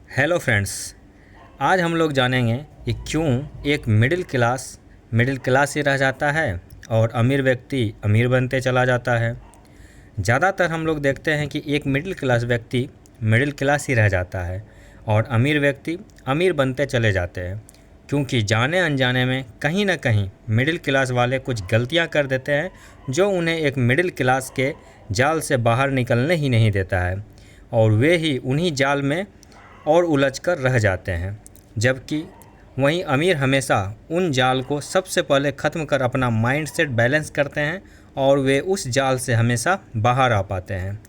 Hello friends, आज हम लोग जानेंगे कि क्यों एक मिडिल क्लास ही रह जाता है और अमीर व्यक्ति अमीर बनते चला जाता है। ज़्यादातर हम लोग देखते हैं कि एक मिडिल क्लास व्यक्ति मिडिल क्लास ही रह जाता है और अमीर व्यक्ति अमीर बनते चले जाते हैं, क्योंकि जाने अनजाने में कहीं ना कहीं मिडिल क्लास वाले कुछ गलतियां कर देते हैं जो उन्हें एक मिडिल क्लास के जाल से बाहर निकलने ही नहीं देता है और वे ही उन्हीं जाल में और उलझ कर रह जाते हैं। जबकि वहीं अमीर हमेशा उन जाल को सबसे पहले ख़त्म कर अपना माइंडसेट बैलेंस करते हैं और वे उस जाल से हमेशा बाहर आ पाते हैं।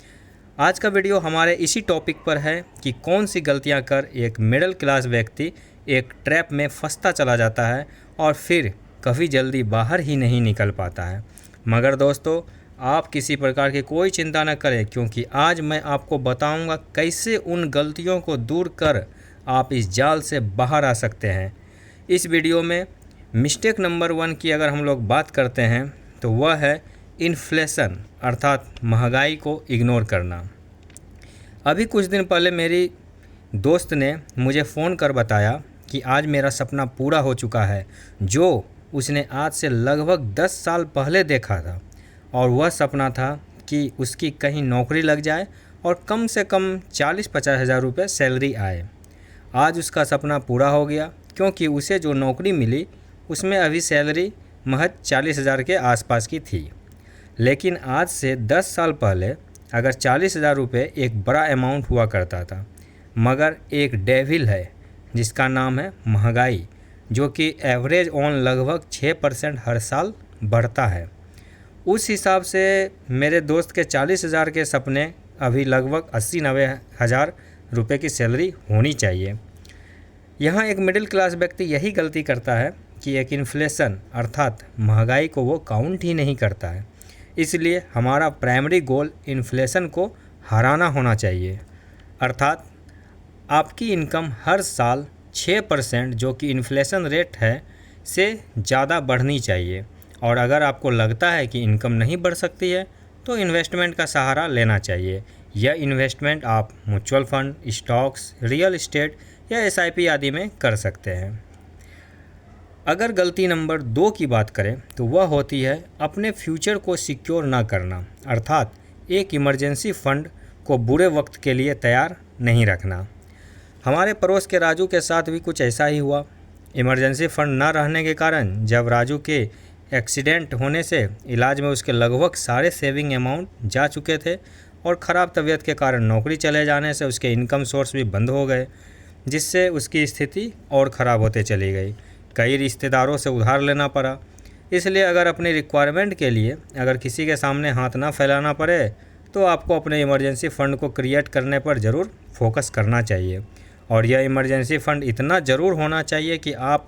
आज का वीडियो हमारे इसी टॉपिक पर है कि कौन सी गलतियां कर एक मिडिल क्लास व्यक्ति एक ट्रैप में फंसता चला जाता है और फिर कभी जल्दी बाहर ही नहीं निकल पाता है। मगर दोस्तों, आप किसी प्रकार की कोई चिंता न करें, क्योंकि आज मैं आपको बताऊंगा कैसे उन गलतियों को दूर कर आप इस जाल से बाहर आ सकते हैं। इस वीडियो में मिस्टेक नंबर 1 की अगर हम लोग बात करते हैं तो वह है इन्फ्लेशन, अर्थात महंगाई को इग्नोर करना। अभी कुछ दिन पहले मेरी दोस्त ने मुझे फ़ोन कर बताया कि आज मेरा सपना पूरा हो चुका है, जो उसने आज से लगभग 10 साल पहले देखा था। और वह सपना था कि उसकी कहीं नौकरी लग जाए और कम से कम 40-50 हज़ार रुपये सैलरी आए। आज उसका सपना पूरा हो गया, क्योंकि उसे जो नौकरी मिली उसमें अभी सैलरी महज 40 हज़ार के आसपास की थी। लेकिन आज से 10 साल पहले अगर 40 हज़ार रुपये एक बड़ा अमाउंट हुआ करता था, मगर एक डेविल है जिसका नाम है महंगाई, जो कि एवरेज ऑन लगभग 6% हर साल बढ़ता है। उस हिसाब से मेरे दोस्त के 40 हज़ार के सपने अभी लगभग 80-90 हज़ार रुपये की सैलरी होनी चाहिए। यहाँ एक मिडिल क्लास व्यक्ति यही गलती करता है कि एक इन्फ्लेशन अर्थात महंगाई को वो काउंट ही नहीं करता है। इसलिए हमारा प्राइमरी गोल इन्फ्लेशन को हराना होना चाहिए, अर्थात आपकी इनकम हर साल 6% जो कि इन्फ्लेशन रेट है से ज़्यादा बढ़नी चाहिए। और अगर आपको लगता है कि इनकम नहीं बढ़ सकती है तो इन्वेस्टमेंट का सहारा लेना चाहिए। यह इन्वेस्टमेंट आप mutual fund, stocks, real estate या एसआईपी आदि में कर सकते हैं। अगर गलती नंबर 2 की बात करें तो वह होती है अपने फ्यूचर को सिक्योर ना करना, अर्थात एक इमरजेंसी फंड को बुरे वक्त के लिए तैयार नहीं रखना। हमारे पड़ोस के राजू के साथ भी कुछ ऐसा ही हुआ। इमरजेंसी फंड ना रहने के कारण जब राजू के एक्सीडेंट होने से इलाज में उसके लगभग सारे सेविंग अमाउंट जा चुके थे और ख़राब तबीयत के कारण नौकरी चले जाने से उसके इनकम सोर्स भी बंद हो गए, जिससे उसकी स्थिति और ख़राब होते चली गई। कई रिश्तेदारों से उधार लेना पड़ा। इसलिए अगर अपनी रिक्वायरमेंट के लिए अगर किसी के सामने हाथ ना फैलाना पड़े तो आपको अपने इमरजेंसी फ़ंड को क्रिएट करने पर ज़रूर फोकस करना चाहिए। और यह इमरजेंसी फ़ंड इतना ज़रूर होना चाहिए कि आप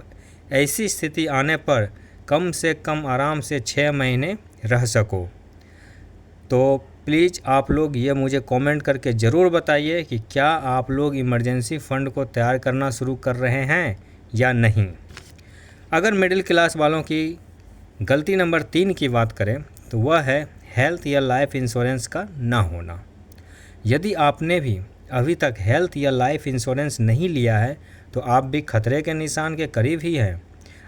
ऐसी स्थिति आने पर कम से कम आराम से 6 महीने रह सको। तो प्लीज़ आप लोग ये मुझे कमेंट करके ज़रूर बताइए कि क्या आप लोग इमरजेंसी फ़ंड को तैयार करना शुरू कर रहे हैं या नहीं। अगर मिडिल क्लास वालों की गलती नंबर 3 की बात करें तो वह है हेल्थ या लाइफ इंश्योरेंस का ना होना। यदि आपने भी अभी तक हेल्थ या लाइफ इंश्योरेंस नहीं लिया है तो आप भी खतरे के निशान के करीब ही हैं।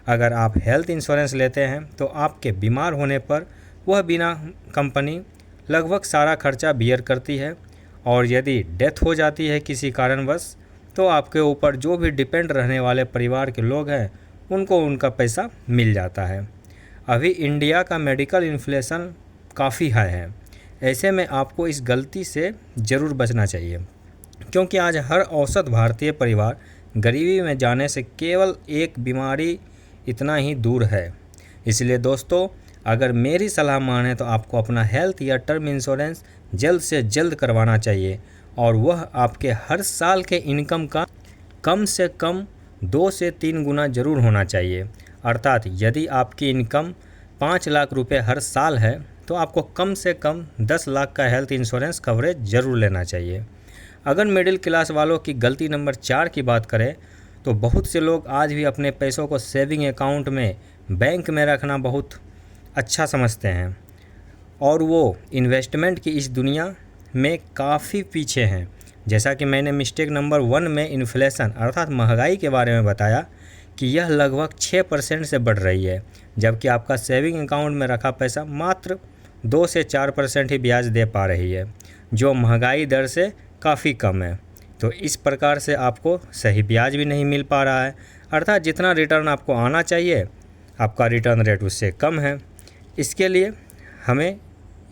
अगर आप हेल्थ इंश्योरेंस लेते हैं तो आपके बीमार होने पर वह बिना कंपनी लगभग सारा खर्चा बियर करती है, और यदि डेथ हो जाती है किसी कारणवश तो आपके ऊपर जो भी डिपेंड रहने वाले परिवार के लोग हैं उनको उनका पैसा मिल जाता है। अभी इंडिया का मेडिकल इन्फ्लेशन काफ़ी हाई है। ऐसे में आपको इस गलती से ज़रूर बचना चाहिए, क्योंकि आज हर औसत भारतीय परिवार गरीबी में जाने से केवल एक बीमारी इतना ही दूर है। इसलिए दोस्तों, अगर मेरी सलाह माने तो आपको अपना हेल्थ या टर्म इंश्योरेंस जल्द से जल्द करवाना चाहिए, और वह आपके हर साल के इनकम का कम से कम 2 से 3 गुना ज़रूर होना चाहिए। अर्थात यदि आपकी इनकम 5 लाख रुपए हर साल है तो आपको कम से कम 10 लाख का हेल्थ इंश्योरेंस कवरेज ज़रूर लेना चाहिए। अगर मिडिल क्लास वालों की गलती नंबर 4 की बात करें तो बहुत से लोग आज भी अपने पैसों को सेविंग अकाउंट में बैंक में रखना बहुत अच्छा समझते हैं, और वो इन्वेस्टमेंट की इस दुनिया में काफ़ी पीछे हैं। जैसा कि मैंने मिस्टेक नंबर 1 में इन्फ्लेशन अर्थात महंगाई के बारे में बताया कि यह लगभग 6% से बढ़ रही है, जबकि आपका सेविंग अकाउंट में रखा पैसा मात्र 2 से 4% ही ब्याज दे पा रही है, जो महंगाई दर से काफ़ी कम है। तो इस प्रकार से आपको सही ब्याज भी नहीं मिल पा रहा है, अर्थात जितना रिटर्न आपको आना चाहिए आपका रिटर्न रेट उससे कम है। इसके लिए हमें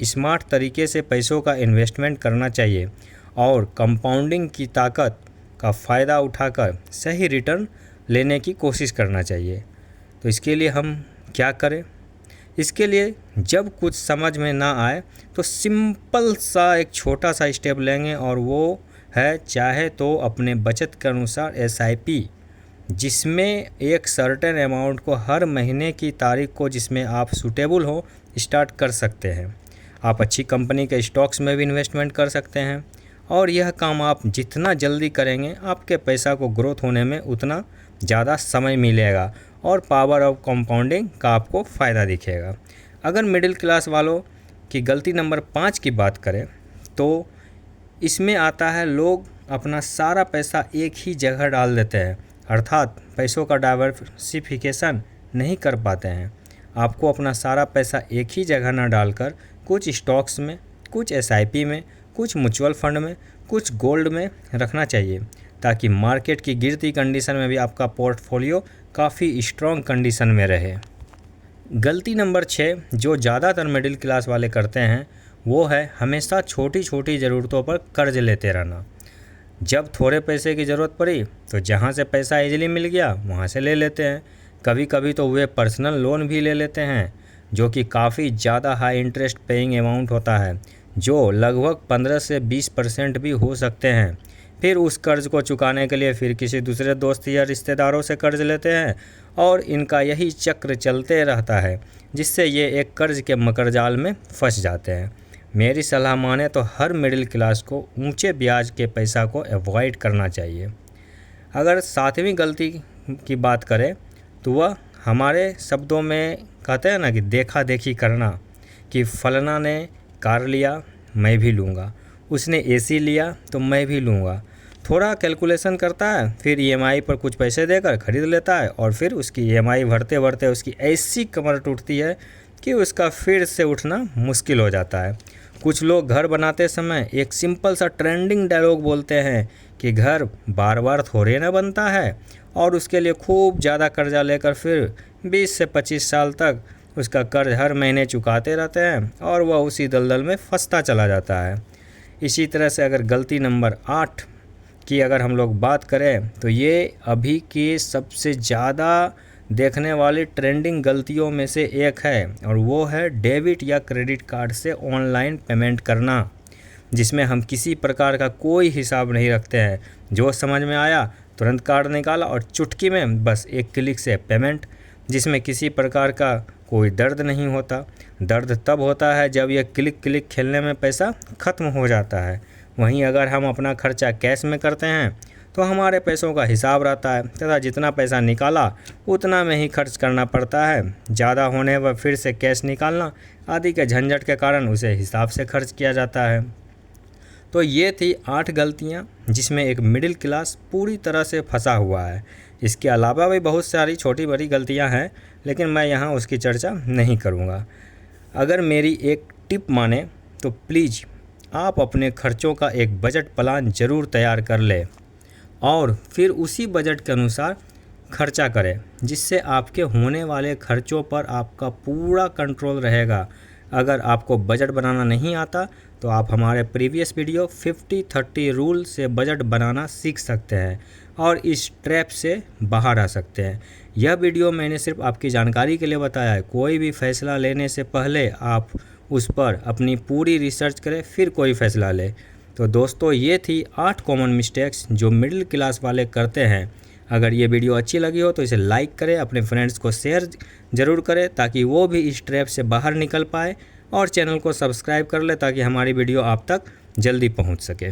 स्मार्ट तरीके से पैसों का इन्वेस्टमेंट करना चाहिए और कंपाउंडिंग की ताकत का फ़ायदा उठाकर सही रिटर्न लेने की कोशिश करना चाहिए। तो इसके लिए हम क्या करें? इसके लिए जब कुछ समझ में ना आए तो सिंपल सा एक छोटा सा स्टेप लेंगे, और वो है चाहे तो अपने बचत के अनुसार SIP, जिसमें एक सर्टेन अमाउंट को हर महीने की तारीख को जिसमें आप सूटेबल हो स्टार्ट कर सकते हैं। आप अच्छी कंपनी के स्टॉक्स में भी इन्वेस्टमेंट कर सकते हैं, और यह काम आप जितना जल्दी करेंगे आपके पैसा को ग्रोथ होने में उतना ज़्यादा समय मिलेगा और पावर ऑफ कंपाउंडिंग का आपको फ़ायदा दिखेगा। अगर मिडिल क्लास वालों की गलती नंबर 5 की बात करें तो इसमें आता है लोग अपना सारा पैसा एक ही जगह डाल देते हैं, अर्थात पैसों का डाइवर्सिफिकेशन नहीं कर पाते हैं। आपको अपना सारा पैसा एक ही जगह ना डालकर कुछ स्टॉक्स में, कुछ SIP में, कुछ म्यूचुअल फंड में, कुछ गोल्ड में रखना चाहिए, ताकि मार्केट की गिरती कंडीशन में भी आपका पोर्टफोलियो काफ़ी स्ट्रॉन्ग कंडीशन में रहे। गलती नंबर 6 जो ज़्यादातर मिडिल क्लास वाले करते हैं वो है हमेशा छोटी छोटी ज़रूरतों पर कर्ज लेते रहना। जब थोड़े पैसे की ज़रूरत पड़ी तो जहाँ से पैसा इजीली मिल गया वहाँ से ले लेते हैं। कभी कभी तो वे पर्सनल लोन भी ले लेते हैं, जो कि काफ़ी ज़्यादा हाई इंटरेस्ट पेइंग अमाउंट होता है, जो लगभग 15 से 20% भी हो सकते हैं। फिर उस कर्ज़ को चुकाने के लिए फिर किसी दूसरे दोस्त या रिश्तेदारों से कर्ज़ लेते हैं, और इनका यही चक्र चलते रहता है, जिससे ये एक कर्ज़ के मकड़जाल में फंस जाते हैं। मेरी सलाह माने तो हर मिडिल क्लास को ऊंचे ब्याज के पैसा को अवॉइड करना चाहिए। अगर 7वीं गलती की बात करें तो वह हमारे शब्दों में कहते हैं ना कि देखा देखी करना, कि फलाना ने कार लिया मैं भी लूँगा, उसने AC लिया तो मैं भी लूँगा। थोड़ा कैलकुलेशन करता है, फिर EMI पर कुछ पैसे देकर ख़रीद लेता है, और फिर उसकी EMI भरते भरते उसकी ऐसी कमर टूटती है कि उसका फिर से उठना मुश्किल हो जाता है। कुछ लोग घर बनाते समय एक सिंपल सा ट्रेंडिंग डायलॉग बोलते हैं कि घर बार बार थोड़े ना बनता है, और उसके लिए खूब ज़्यादा कर्जा लेकर फिर 20 से 25 साल तक उसका कर्ज हर महीने चुकाते रहते हैं, और वह उसी दलदल में फंसता चला जाता है। इसी तरह से अगर गलती नंबर 8 की अगर हम लोग बात करें तो ये अभी की सबसे ज़्यादा देखने वाली ट्रेंडिंग गलतियों में से एक है, और वो है डेबिट या क्रेडिट कार्ड से ऑनलाइन पेमेंट करना, जिसमें हम किसी प्रकार का कोई हिसाब नहीं रखते हैं। जो समझ में आया तुरंत कार्ड निकाला और चुटकी में बस एक क्लिक से पेमेंट, जिसमें किसी प्रकार का कोई दर्द नहीं होता। दर्द तब होता है जब यह क्लिक क्लिक खेलने में पैसा ख़त्म हो जाता है। वहीं अगर हम अपना खर्चा कैश में करते हैं तो हमारे पैसों का हिसाब रहता है, तथा जितना पैसा निकाला उतना में ही खर्च करना पड़ता है। ज़्यादा होने पर फिर से कैश निकालना आदि के झंझट के कारण उसे हिसाब से खर्च किया जाता है। तो ये थी 8 गलतियाँ जिसमें एक मिडिल क्लास पूरी तरह से फंसा हुआ है। इसके अलावा भी बहुत सारी छोटी बड़ी गलतियाँ हैं, लेकिन मैं यहाँ उसकी चर्चा नहीं करूँगा। अगर मेरी एक टिप माने तो प्लीज़ आप अपने खर्चों का एक बजट प्लान ज़रूर तैयार कर लें, और फिर उसी बजट के अनुसार खर्चा करें, जिससे आपके होने वाले खर्चों पर आपका पूरा कंट्रोल रहेगा। अगर आपको बजट बनाना नहीं आता तो आप हमारे प्रीवियस वीडियो 50-30 रूल से बजट बनाना सीख सकते हैं और इस ट्रैप से बाहर आ सकते हैं। यह वीडियो मैंने सिर्फ आपकी जानकारी के लिए बताया है। कोई भी फैसला लेने से पहले आप उस पर अपनी पूरी रिसर्च करें, फिर कोई फ़ैसला लें। तो दोस्तों, ये थी 8 कॉमन मिस्टेक्स जो मिडिल क्लास वाले करते हैं। अगर ये वीडियो अच्छी लगी हो तो इसे लाइक करें, अपने फ्रेंड्स को शेयर ज़रूर करें ताकि वो भी इस ट्रैप से बाहर निकल पाए, और चैनल को सब्सक्राइब कर ले ताकि हमारी वीडियो आप तक जल्दी पहुंच सके।